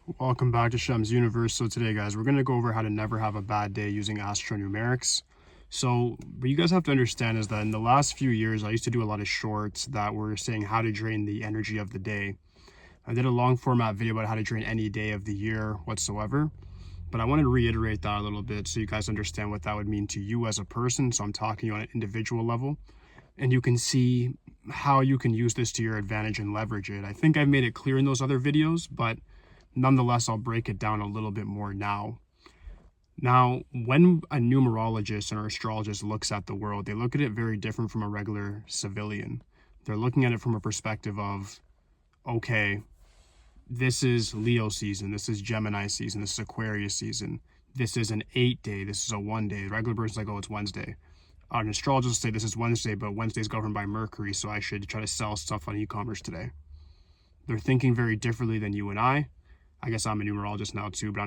Welcome back to Shem's Universe. So today, guys, we're going to go over how to never have a bad day using AstroNumerics. So what you guys have to understand is that in the last few years, I used to do a lot of shorts that were saying how to drain the energy of the day. I did a long format video about how to drain any day of the year whatsoever, but I wanted to reiterate that a little bit so you guys understand what that would mean to you as a person. So I'm talking on an individual level, and you can see how you can use this to your advantage and leverage it. I think I've made it clear in those other videos, but nonetheless, I'll break it down a little bit more now. Now, when a numerologist or astrologist looks at the world, they look at it very different from a regular civilian. They're looking at it from a perspective of, okay, this is Leo season, this is Gemini season, this is Aquarius season, this is an 8-day, this is a 1-day. The regular person's like, oh, it's Wednesday. An astrologist will say this is Wednesday, but Wednesday is governed by Mercury, so I should try to sell stuff on e-commerce today. They're thinking very differently than you and I guess I'm a numerologist now too, but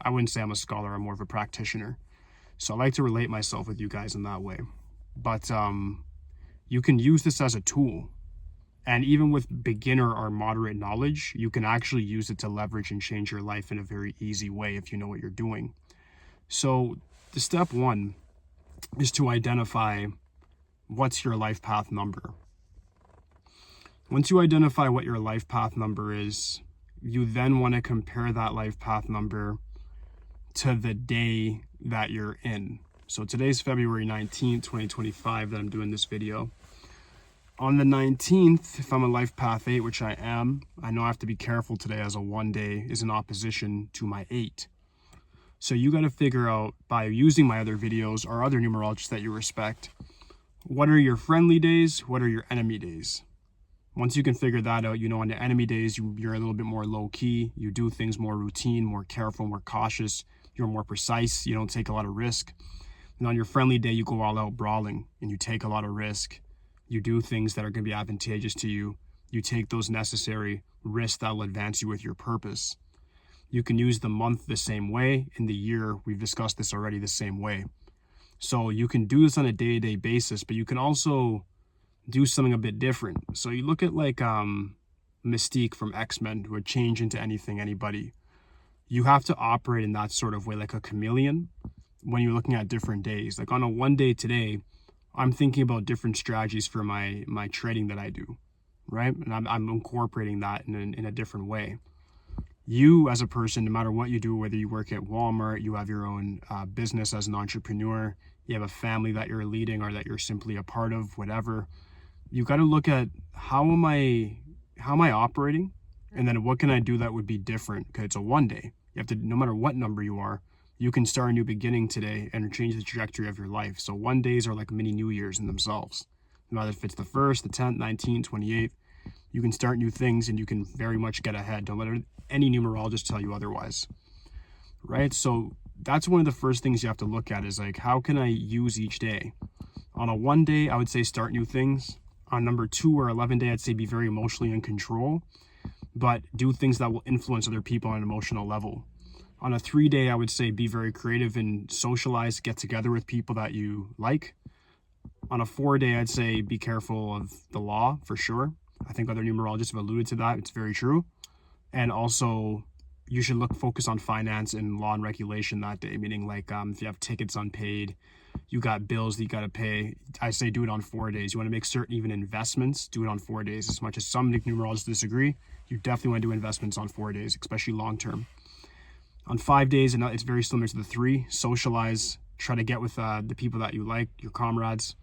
I wouldn't say I'm a scholar, I'm more of a practitioner. So I like to relate myself with you guys in that way. But you can use this as a tool. And even with beginner or moderate knowledge, you can actually use it to leverage and change your life in a very easy way if you know what you're doing. So the step one is to identify what's your life path number. Once you identify what your life path number is, you then want to compare that life path number to the day that you're in. So today's February 19th, 2025 that I'm doing this video. On the 19th, if I'm a life path 8, which I am, I know I have to be careful today as a 1-day is in opposition to my 8. So you got to figure out by using my other videos or other numerologists that you respect, what are your friendly days? What are your enemy days? Once you can figure that out, you know, on the enemy days, you're a little bit more low key. You do things more routine, more careful, more cautious. You're more precise. You don't take a lot of risk. And on your friendly day, you go all out brawling and you take a lot of risk. You do things that are going to be advantageous to you. You take those necessary risks that will advance you with your purpose. You can use the month the same way. In the year, we've discussed this already, the same way. So you can do this on a day-to-day basis, but you can also do something a bit different. So you look at like Mystique from X-Men, who would change into anything, anybody. You have to operate in that sort of way, like a chameleon, when you're looking at different days. Like on a 1-day today, I'm thinking about different strategies for my trading that I do, right? And I'm incorporating that in a different way. You as a person, no matter what you do, whether you work at Walmart, you have your own business as an entrepreneur, you have a family that you're leading or that you're simply a part of, whatever, you got to look at how am I operating, and then what can I do that would be different, because it's a 1-day. You have to, no matter what number you are, you can start a new beginning today and change the trajectory of your life. So 1-days are like mini New Year's in themselves. No matter if it's the 1st, the 10th, 19th, 28th, you can start new things and you can very much get ahead. Don't let any numerologist tell you otherwise, right? So that's one of the first things you have to look at is like, how can I use each day? On a 1-day, I would say start new things. On number 2 or 11-day, I'd say be very emotionally in control, but do things that will influence other people on an emotional level. On a 3-day, I would say be very creative and socialize, get together with people that you like. On a 4-day, I'd say be careful of the law for sure. I think other numerologists have alluded to that. It's very true. And also, you should focus on finance and law and regulation that day, meaning like if you have tickets unpaid, you got bills that you got to pay, I say do it on 4 days. You want to make certain even investments, do it on 4 days. As much as some numerologists disagree, you definitely want to do investments on 4 days, especially long term. On 5 days, and it's very similar to the 3, socialize, try to get with the people that you like, your comrades.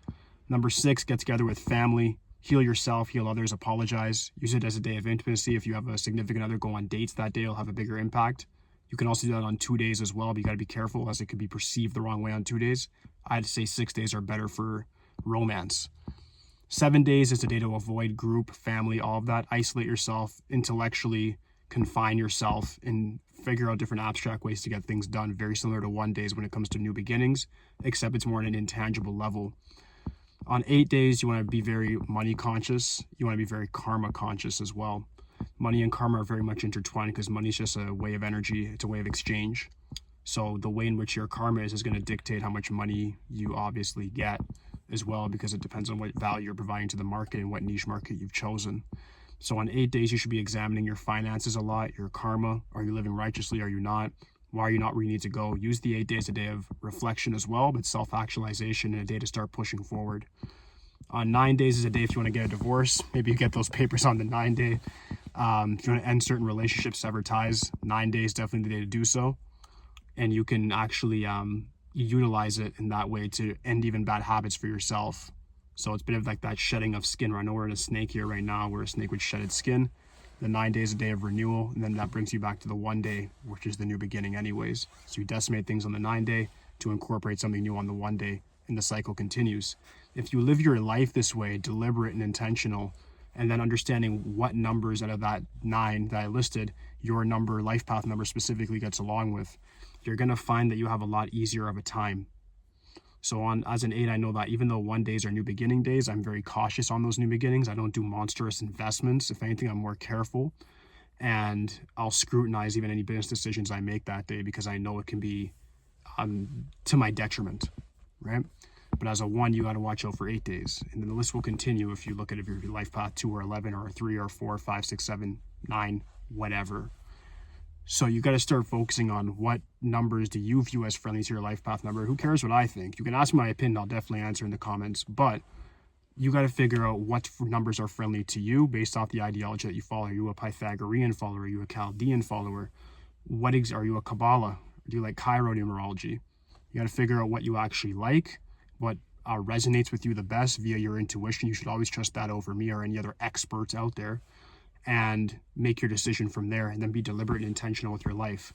Number 6, get together with family, heal yourself, heal others, apologize. Use it as a day of intimacy. If you have a significant other, go on dates that day, it'll have a bigger impact. You can also do that on 2 days as well, but you got to be careful as it could be perceived the wrong way on 2 days. I'd say 6 days are better for romance. 7 days is a day to avoid group, family, all of that. Isolate yourself, intellectually confine yourself, and figure out different abstract ways to get things done. Very similar to 1-days when it comes to new beginnings, except it's more on an intangible level. On 8 days, you want to be very money conscious. You want to be very karma conscious as well. Money and karma are very much intertwined because money is just a way of energy. It's a way of exchange. So the way in which your karma is going to dictate how much money you obviously get as well, because it depends on what value you're providing to the market and what niche market you've chosen. So on 8 days, you should be examining your finances a lot, your karma. Are you living righteously? Are you not? Why are you not where you need to go? Use the 8 days a day of reflection as well, but self-actualization and a day to start pushing forward. On 9 days is a day if you want to get a divorce. Maybe you get those papers on the 9 day. If you want to end certain relationships, sever ties, 9 days definitely the day to do so. And you can actually utilize it in that way to end even bad habits for yourself. So it's a bit of like that shedding of skin. I know we're in a snake here right now where a snake would shed its skin. The 9 days a day of renewal, and then that brings you back to the 1 day, which is the new beginning anyways. So you decimate things on the 9 day to incorporate something new on the 1 day, and the cycle continues. If you live your life this way, deliberate and intentional, and then understanding what numbers out of that 9 that I listed, your number, life path number specifically gets along with, you're gonna find that you have a lot easier of a time. So as an 8, I know that even though 1 days are new beginning days, I'm very cautious on those new beginnings. I don't do monstrous investments. If anything, I'm more careful, and I'll scrutinize even any business decisions I make that day because I know it can be to my detriment, right? But as a 1, you got to watch out for 8 days. And then the list will continue if you look at if your life path 2 or 11 or 3 or 4, 5, 6, 7, 9, whatever. So you got to start focusing on what numbers do you view as friendly to your life path number. Who cares what I think? You can ask my opinion. I'll definitely answer in the comments. But you got to figure out what numbers are friendly to you based off the ideology that you follow. Are you a Pythagorean follower? Are you a Chaldean follower? Are you a Kabbalah? Do you like chironumerology? You got to figure out what you actually like, what resonates with you the best via your intuition. You should always trust that over me or any other experts out there, and make your decision from there, and then be deliberate and intentional with your life.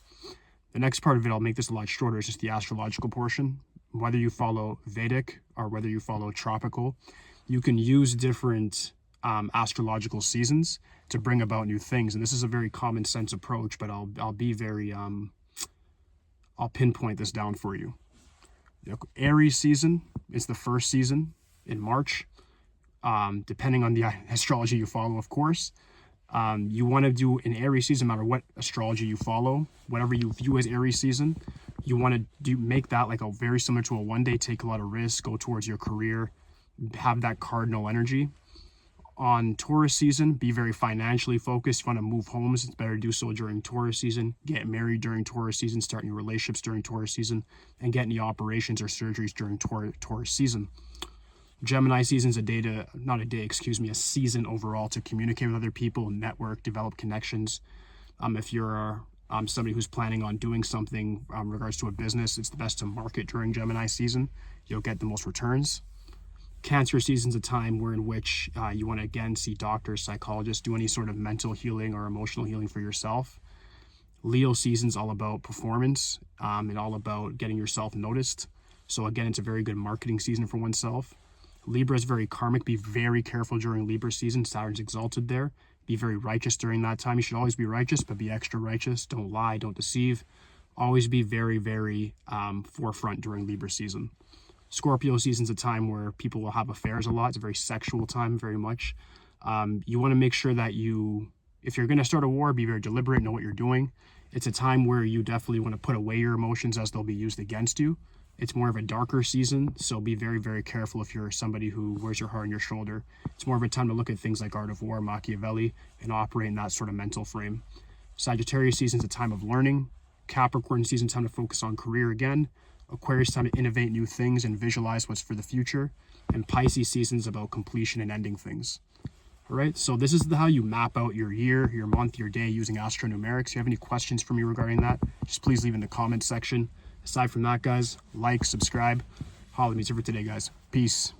The next part of it, I'll make this a lot shorter, is just the astrological portion. Whether you follow Vedic or whether you follow tropical, you can use different astrological seasons to bring about new things. And this is a very common sense approach, but I'll be very, I'll pinpoint this down for you. The Aries season is the first season in March, depending on the astrology you follow, of course. You want to do an Aries season, no matter what astrology you follow, whatever you view as Aries season, you want to make that like a very similar to a 1 day, take a lot of risks, go towards your career, have that cardinal energy. On Taurus season, be very financially focused. If you want to move homes, it's better to do so during Taurus season. Get married during Taurus season, start new relationships during Taurus season, and get any operations or surgeries during Taurus season. Gemini season is a season overall to communicate with other people, network, develop connections. If you're somebody who's planning on doing something in regards to a business, it's the best to market during Gemini season. You'll get the most returns. Cancer season is a time in which you want to again see doctors, psychologists, do any sort of mental healing or emotional healing for yourself. Leo season is all about performance and all about getting yourself noticed. So again, it's a very good marketing season for oneself. Libra is very karmic. Be very careful during Libra season. Saturn's exalted there. Be very righteous during that time. You should always be righteous, but be extra righteous. Don't lie, don't deceive. Always be very, very forefront during Libra season. Scorpio season is a time where people will have affairs a lot. It's a very sexual time, very much. You want to make sure that if you're going to start a war, be very deliberate, know what you're doing. It's a time where you definitely want to put away your emotions as they'll be used against you. It's more of a darker season, so be very, very careful if you're somebody who wears your heart on your shoulder. It's more of a time to look at things like Art of War, Machiavelli, and operate in that sort of mental frame. Sagittarius season is a time of learning. Capricorn season, time to focus on career again. Aquarius, time to innovate new things and visualize what's for the future. And Pisces season is about completion and ending things. All right, so this is how you map out your year, your month, your day using AstroNumerics. If you have any questions for me regarding that, just please leave in the comments section. Aside from that, guys, like, subscribe. Holla at me for today, guys. Peace.